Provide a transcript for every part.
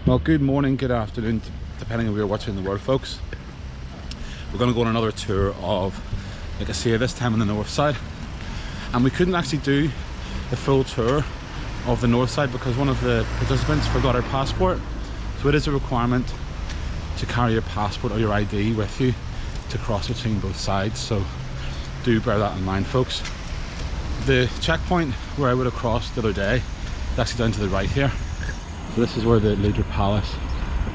Well, good morning, good afternoon, depending on where you're watching the world, folks. We're going to go on another tour of Nicosia, this time on the north side. And we couldn't actually do the full tour of the north side because one of the participants forgot her passport. So it is a requirement to carry your passport or your ID with you to cross between both sides. So do bear that in mind, folks. The checkpoint where I would have crossed the other day is actually down to the right here. So this is where the Leader Palace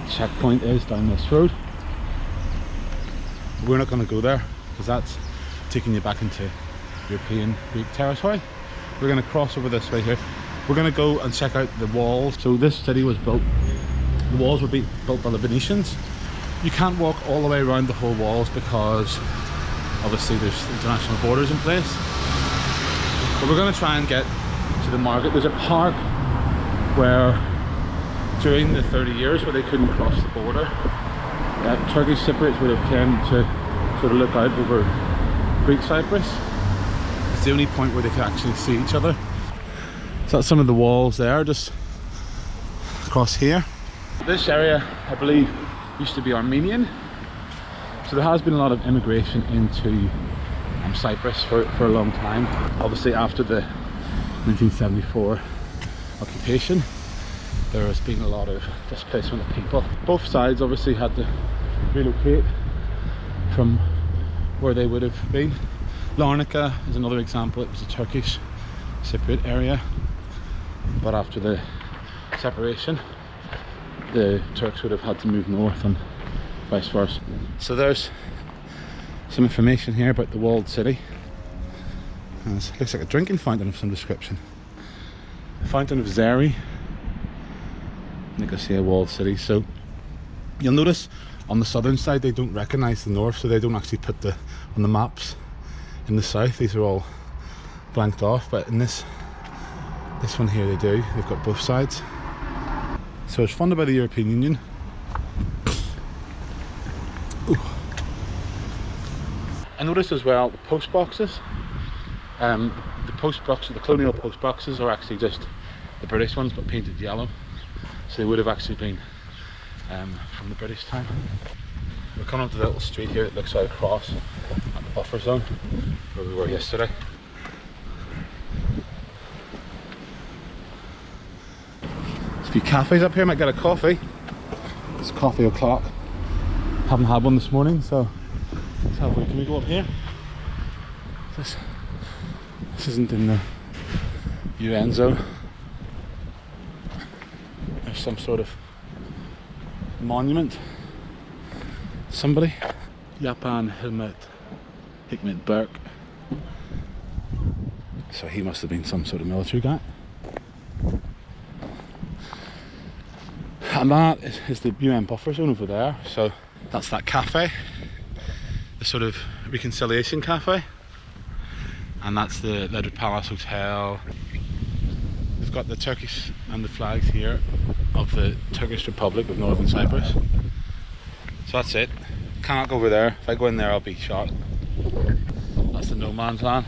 checkpoint is, down this road. We're not going to go there because that's taking you back into European Greek territory. We're going to cross over this way here. We're going to go and check out the walls. So this city was built, the walls were built by the Venetians. You can't walk all the way around the whole walls because obviously there's international borders in place. But we're going to try and get to the market. There's a park where during the 30 years where they couldn't cross the border, Turkish Cypriots would have come to sort of look out over Greek Cyprus. It's the only point where they could actually see each other. So that's some of the walls there, just across here. This area, I believe, used to be Armenian. So there has been a lot of immigration into Cyprus for a long time. Obviously after the 1974 occupation, there has been a lot of displacement of people. Both sides obviously had to relocate from where they would have been. Larnaca is another example. It was a Turkish Cypriot area, but after the separation the Turks would have had to move north and vice versa. So there's some information here about the walled city. And it looks like a drinking fountain of some description. The Fountain of Zeri, Nicosia walled city. So you'll notice on the southern side they don't recognise the north, so they don't actually put on the maps in the south. These are all blanked off, but in this one here they do. They've got both sides. So it's funded by the European Union. Ooh. I noticed as well the post boxes. The colonial post boxes are actually just the British ones but painted yellow. So they would have actually been from the British time. We're coming up to the little street here that looks out across at the buffer zone where we were yesterday. There's a few cafes up here, might get a coffee. It's coffee o'clock. Haven't had one this morning, so let's have one. Can we go up here? This isn't in the UN zone. There's some sort of monument. Somebody. Yapan Hikmet Berk. So he must have been some sort of military guy. And that is the UN buffer zone over there. So that's that cafe, the sort of reconciliation cafe. And that's the Leader Palace Hotel. We've got the Turkish and the flags here of the Turkish Republic of Northern Cyprus. So that's it. Cannot go over there. If I go in there I'll be shot. That's the no man's land.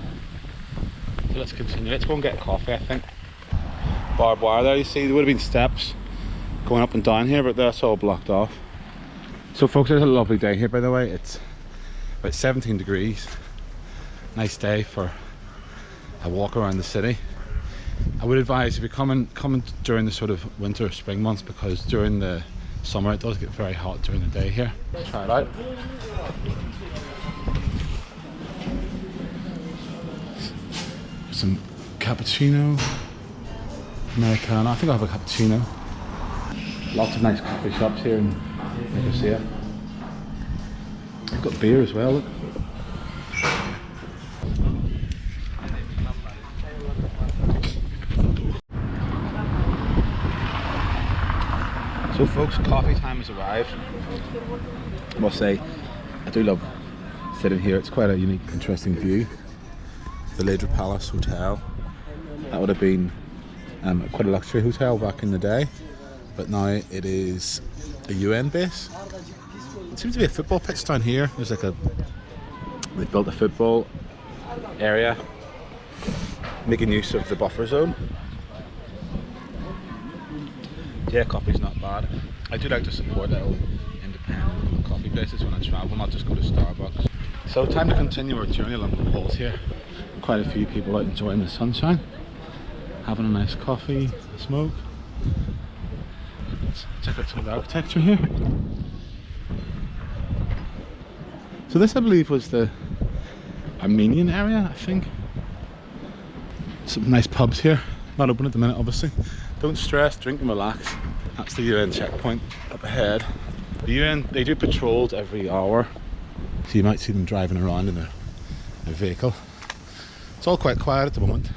So let's continue. Let's go and get a coffee, I think. Barbed wire there, you see. There would have been steps going up and down here, but that's all blocked off. So folks, it's a lovely day here, by the way. It's about 17 degrees. Nice day for a walk around the city. I would advise if you're coming during the sort of winter or spring months, because during the summer it does get very hot during the day here. Let's try it out. Some cappuccino, Americano. I think I'll have a cappuccino. Lots of nice coffee shops here in Nicosia. I've got beer as well, look. So folks, coffee time has arrived. I must say, I do love sitting here. It's quite a unique, interesting view. The Leader Palace Hotel. That would have been quite a luxury hotel back in the day, but now it is a UN base. It seems to be a football pitch down here. There's like they've built a football area, making use of the buffer zone. Yeah, coffee's not bad. I do like to support little independent coffee places when I travel, not just go to Starbucks. So time to continue our journey along the walls here. Quite a few people out enjoying the sunshine, having a nice coffee, a smoke. Let's check out some of the architecture here. So this, I believe, was the Armenian area, I think. Some nice pubs here, not open at the minute obviously. Don't stress, drink and relax. That's the UN checkpoint up ahead. The UN, they do patrols every hour, so you might see them driving around in their vehicle. It's all quite quiet at the moment.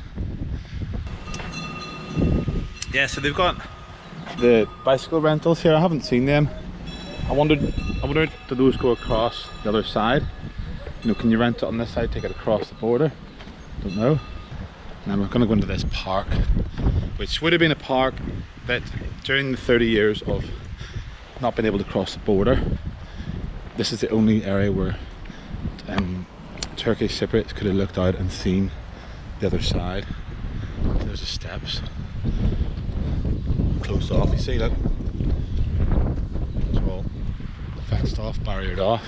Yeah, so they've got the bicycle rentals here. I haven't seen them. I wondered, do those go across the other side? You know, can you rent it on this side, take it across the border? Don't know. Now we're going to go into this park, which would have been a park that during the 30 years of not being able to cross the border, this is the only area where Turkish Cypriots could have looked out and seen the other side. There's the steps. Closed off, you see that? It's all fenced off, barriered off.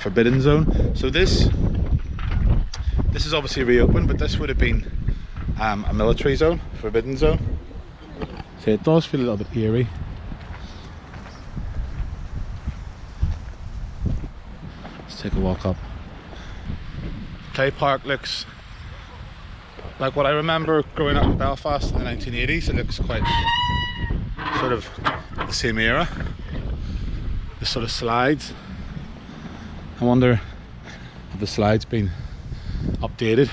Forbidden zone. So this is obviously reopened, but this would have been a military zone, forbidden zone. So it does feel a little bit eerie. Let's take a walk up. Play park looks like what I remember growing up in Belfast in the 1980s. It looks quite sort of the same era. The sort of slides. I wonder, have the slides been updated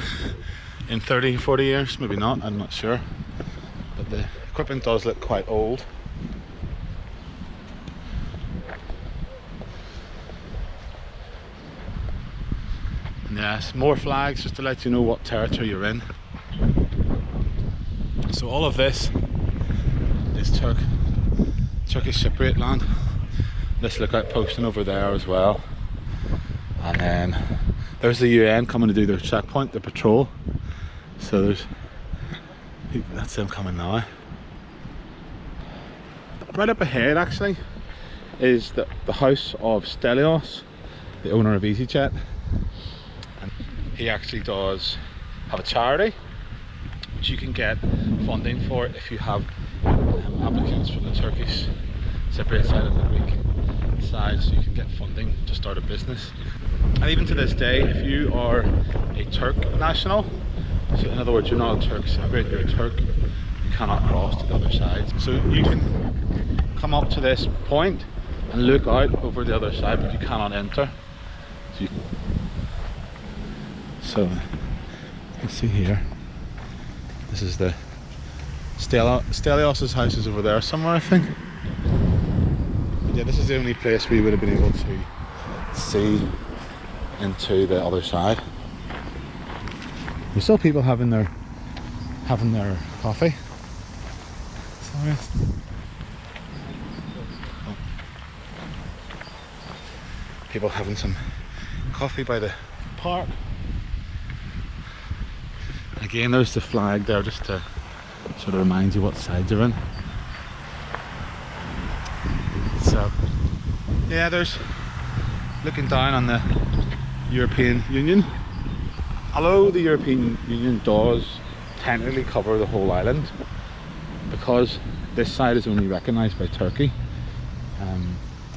in 30, 40 years? Maybe not, I'm not sure. But the equipment does look quite old. And yes, more flags just to let you know what territory you're in. So all of this is Turkish Cypriot land. This lookout posting over there as well. And then there's the UN coming to do their checkpoint, the patrol. So that's them coming now. Right up ahead actually is the house of Stelios, the owner of EasyJet. And he actually does have a charity which you can get funding for if you have applicants from the Turkish Cypriot side and the Greek side, so you can get funding to start a business. And even to this day, if you are a Turk national, so in other words you're not a Turk Cypriot, you're a Turk, you cannot cross to the other side. So you can come up to this point and look out over the other side, but you cannot enter. So you can see here, this is the Stelios' house is over there somewhere, I think. But yeah, this is the only place we would have been able to see into the other side. There's still people having their coffee. Sorry. Oh. People having some coffee by the park. Again, there's the flag there just to sort of remind you what side you're in. So yeah, there's looking down on the European Union. Although the European Union does technically cover the whole island, because this side is only recognised by Turkey,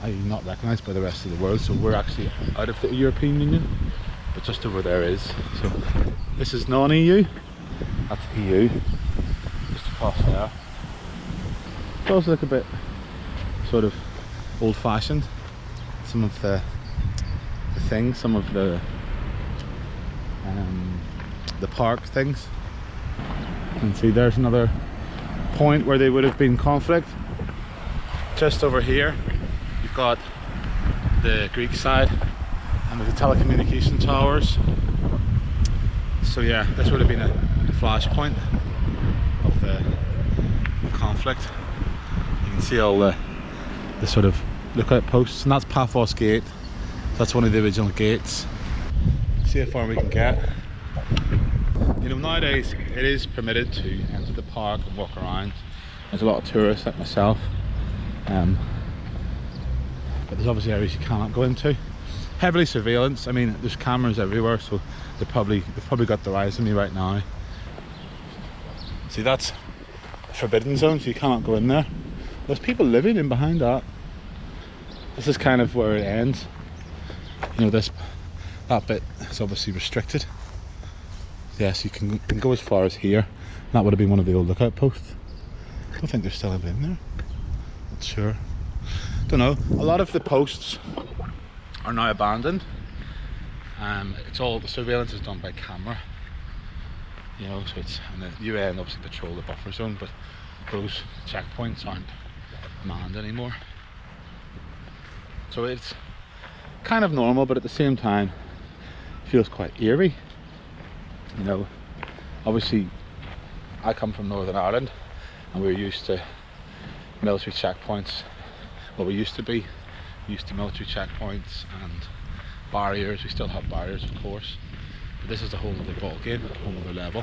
i.e. not recognised by the rest of the world, so we're actually out of the European Union, but just over there is. So this is non-EU, that's EU, just across there. It does look a bit sort of old-fashioned, some of the things, some of the park things. You can see there's another point where they would have been conflict. Just over here you've got the Greek side and with the telecommunication towers. So yeah, this would have been a flashpoint of the conflict. You can see all the sort of lookout posts, and that's Paphos Gate. That's one of the original gates. See how far we can get. You know, nowadays it is permitted to enter the park and walk around. There's a lot of tourists like myself, but there's obviously areas you cannot go into. Heavily surveillance. I mean, there's cameras everywhere, so they've probably got their eyes on me right now. See, that's a forbidden zone, so you cannot go in there. There's people living in behind that. This is kind of where it ends. You know, that bit is obviously restricted. Yes, you can go as far as here. That would have been one of the old lookout posts. I don't think there's still anybody in there. Not sure. Don't know. A lot of the posts are now abandoned. It's all, the surveillance is done by camera. You know, so it's, and the UN obviously patrol the buffer zone, but those checkpoints aren't manned anymore. So it's kind of normal, but at the same time it feels quite eerie. You know, obviously I come from Northern Ireland and we're used to military checkpoints. Well, we used to be used to military checkpoints and barriers. We still have barriers, of course, but this is a whole other ball game, a whole other level.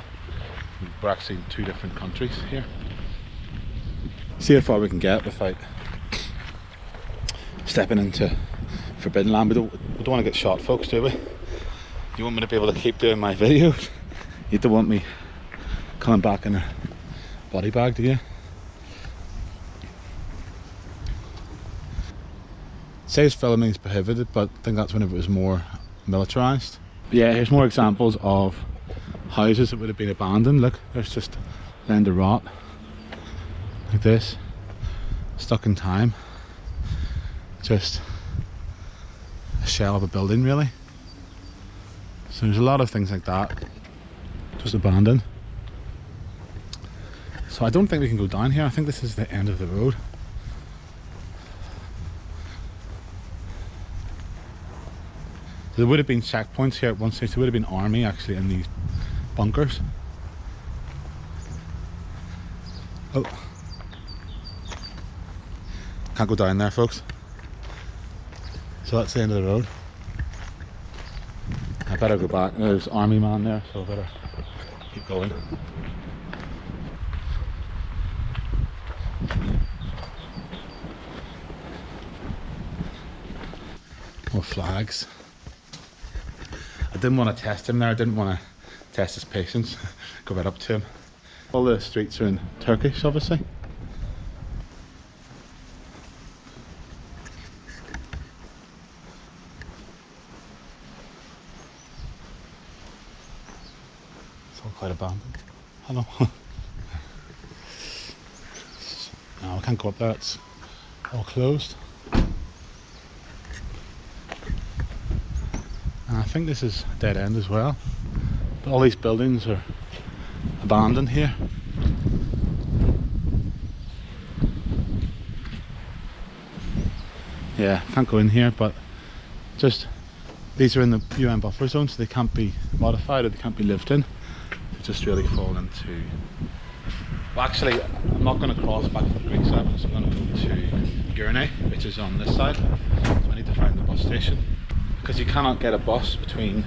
We're actually in two different countries here. See how far we can get without stepping into forbidden land. We don't want to get shot, folks, do we? You want me to be able to keep doing my videos? You don't want me coming back in a body bag, do you? It says filming is prohibited, but I think that's whenever it was more militarised. Yeah, here's more examples of houses that would have been abandoned. Look, there's just land to rot like this, stuck in time. Just a shell of a building, really. So there's a lot of things like that just abandoned. So I don't think we can go down here. I think this is the end of the road. There would have been checkpoints here at one stage. There would have been army actually in these bunkers. Oh, can't go down there, folks. So that's the end of the road. I better go back. There's army man there, so I better keep going. More flags. I didn't want to test him there. I didn't want to test his patience. Go right up to him. All the streets are in Turkish, obviously. Quite abandoned. Hello. No, I can't go up there, it's all closed. And I think this is a dead end as well. But all these buildings are abandoned here. Yeah, can't go in here, but just these are in the UN buffer zone, so they can't be modified or they can't be lived in. Just really fall into. Well, actually, I'm not going to cross back to the Greek side because I'm going to go to Gurney, which is on this side. So I need to find the bus station because you cannot get a bus between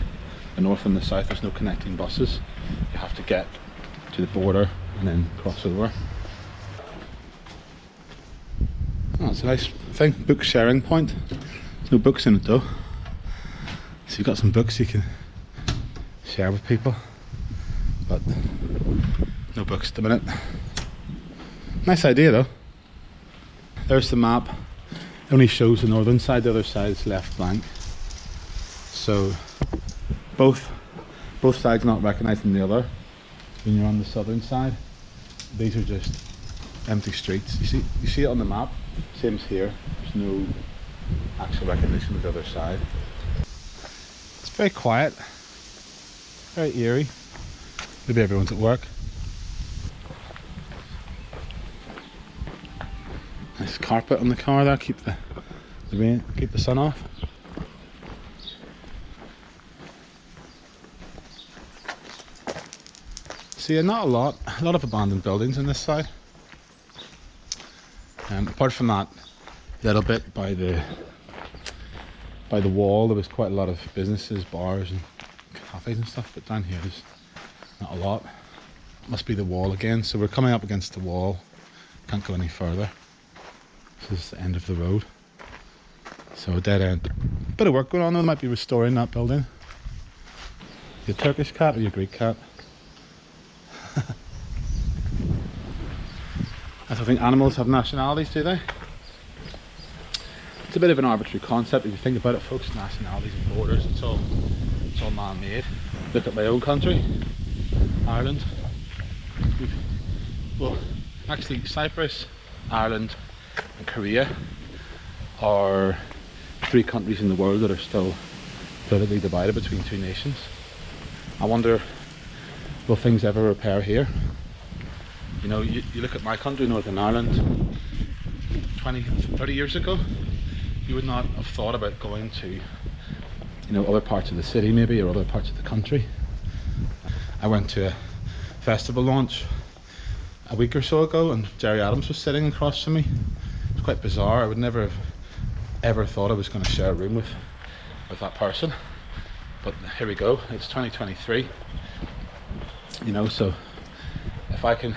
the north and the south. There's no connecting buses. You have to get to the border and then cross over. Oh, it's a nice thing. Book sharing point. There's no books in it though, so you've got some books you can share with people. But no books at the minute. Nice idea though. There's the map. It only shows the northern side, the other side is left blank. So both sides not recognising the other. When you're on the southern side, these are just empty streets. You see it on the map, same as here. There's no actual recognition of the other side. It's very quiet, very eerie. Maybe everyone's at work. Nice carpet on the car there, keep the rain, keep the sun off. See, not a lot of abandoned buildings on this side. Apart from that little bit by the wall, there was quite a lot of businesses, bars and cafes and stuff, but down here there's not a lot. Must be the wall again. So we're coming up against the wall. Can't go any further. This is the end of the road. So a dead end. Bit of work going on though. They might be restoring that building. Your Turkish cat or your Greek cat? I don't think animals have nationalities, do they? It's a bit of an arbitrary concept if you think about it, folks. Nationalities and borders, it's all man-made. Look at my own country, Ireland. Well, actually Cyprus, Ireland and Korea are 3 countries in the world that are still politically divided between 2 nations. I wonder, will things ever repair here? You know, you look at my country, Northern Ireland, 20, 30 years ago, you would not have thought about going to, you know, other parts of the city maybe, or other parts of the country. I went to a festival launch a week or so ago and Jerry Adams was sitting across from me. It was quite bizarre. I would never have ever thought I was going to share a room with that person. But here we go, it's 2023, you know, so if I can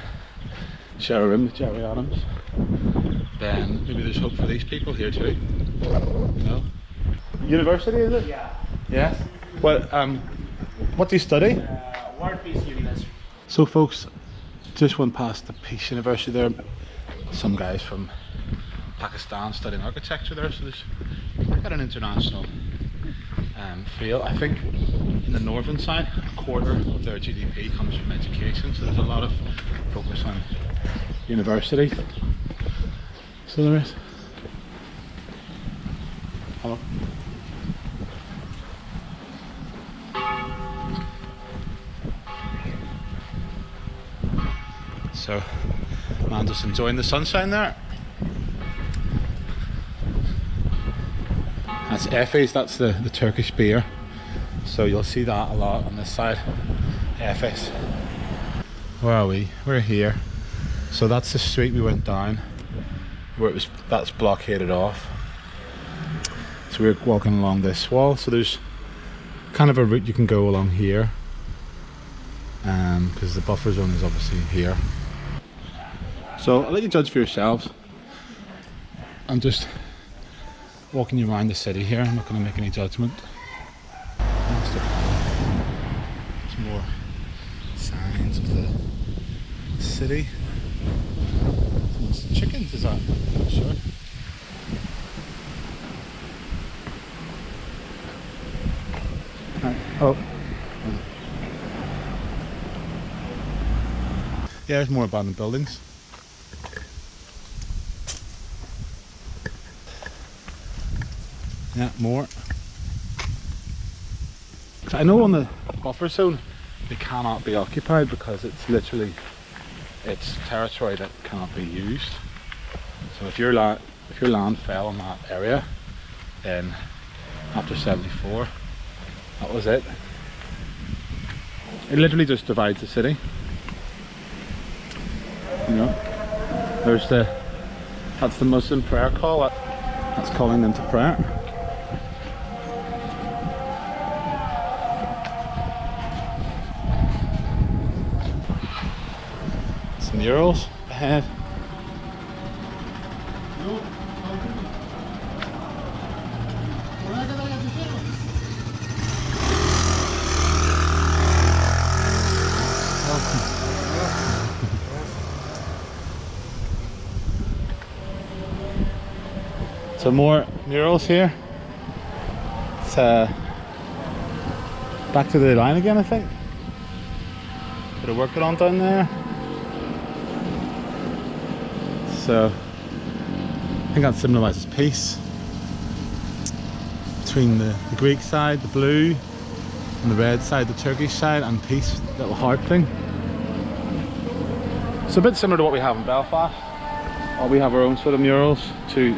share a room with Jerry Adams, then maybe there's hope for these people here too, you know. University, is it? Yeah. Yes. Well, what do you study? World Peace University. So folks, just went past the Peace University there. Some guys from Pakistan studying architecture there, so there's got an international feel. I think in the northern side, a quarter of their GDP comes from education, so there's a lot of focus on universities. So there is. Hello. So, man, just enjoying the sunshine there. That's Efes, that's the Turkish beer. So you'll see that a lot on this side. Efes. Where are we? We're here. So that's the street we went down, where that's blockaded off. So we're walking along this wall. So there's kind of a route you can go along here, because the buffer zone is obviously here. So I'll let you judge for yourselves. I'm just walking you around the city here. I'm not going to make any judgment. There's more signs of the city. Some chickens, is that? I'm not sure. Oh. Yeah, there's more abandoned buildings. Yeah, more. I know on the buffer zone they cannot be occupied because it's literally, it's territory that cannot be used. So if your land fell in that area, then after 74, that was it. It literally just divides the city. You know, that's the Muslim prayer call. That's calling them to prayer. Some murals ahead. Some more murals here. It's back to the line again, I think. Bit of work going on down there. So I think that symbolises peace between the Greek side, the blue, and the red side, the Turkish side, and peace, little heart thing. It's a bit similar to what we have in Belfast. We have our own sort of murals to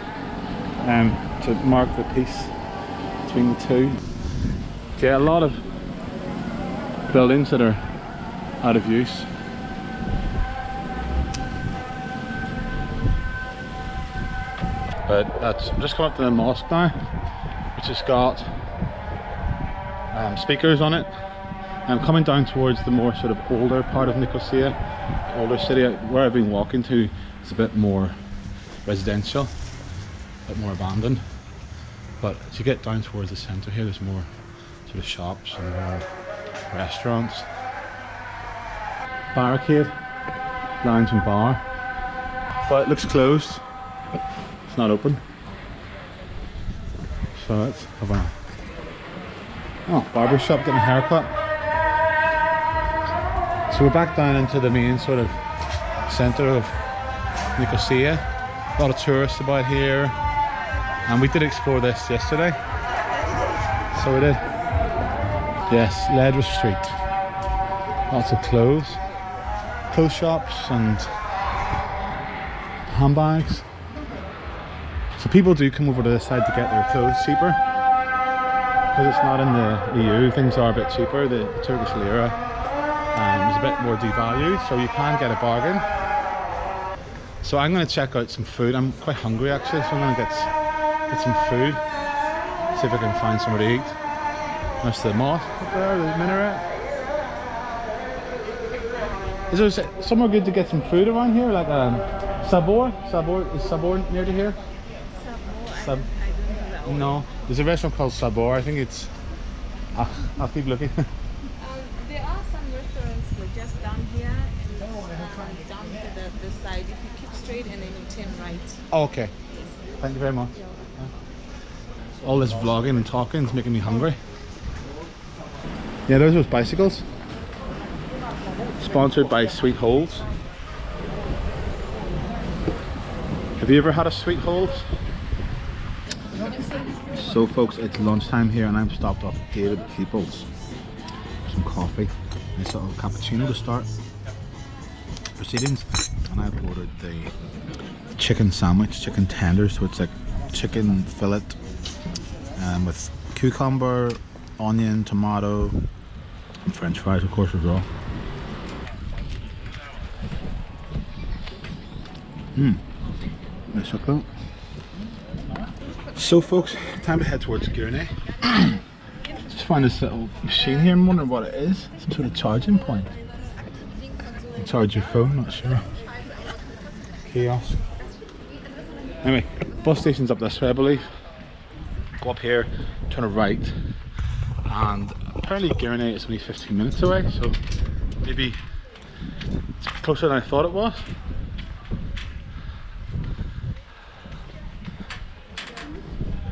mark the peace between the two. Yeah, a lot of buildings that are out of use. But I'm just coming up to the mosque now, which has got speakers on it, I'm coming down towards the more sort of older part of Nicosia, older city. Where I've been walking to is a bit more residential, a bit more abandoned. But as you get down towards the centre here, there's more sort of shops and more restaurants. Barricade, lounge and bar. But it looks closed. It's not open. So let's have a barber shop, getting a haircut. So we're back down into the main sort of centre of Nicosia. A lot of tourists about here, and we did explore this yesterday. So we did. Yes, Ledra Street. Lots of clothes shops and handbags. So people do come over to this side to get their clothes cheaper. Because it's not in the EU, things are a bit cheaper. The Turkish lira is a bit more devalued, so you can get a bargain. So I'm going to check out some food. I'm quite hungry actually, so I'm going to get some food. See if I can find somewhere to eat. There's the mosque up there, the minaret. Is there somewhere good to get some food around here? Like Sabor? Is Sabor near to here? Sabor? I don't know that one. No. There's a restaurant called Sabor. I think it's... I'll keep looking. There are some restaurants just down here and down to the side. If you keep straight and then you turn right. Oh, okay. Thank you very much. All this vlogging and talking is making me hungry. Yeah, there's those bicycles. Sponsored by Sweet Holes. Have you ever had a Sweet Holes? So folks, it's lunchtime here and I'm stopped off at David Peoples. Some coffee, nice little cappuccino to start proceedings. And I've ordered the chicken sandwich, chicken tenders, so it's like chicken fillet with cucumber, onion, tomato, and French fries of course as well. Nice chocolate. So folks, time to head towards Gurney. Just find this little machine here. I'm wondering what it is. Some sort of charging point. You charge your phone, not sure. Kiosk. Anyway, bus station's up this way I believe. Go up here, turn a right, and apparently Gurney is only 15 minutes away, so maybe it's closer than I thought it was.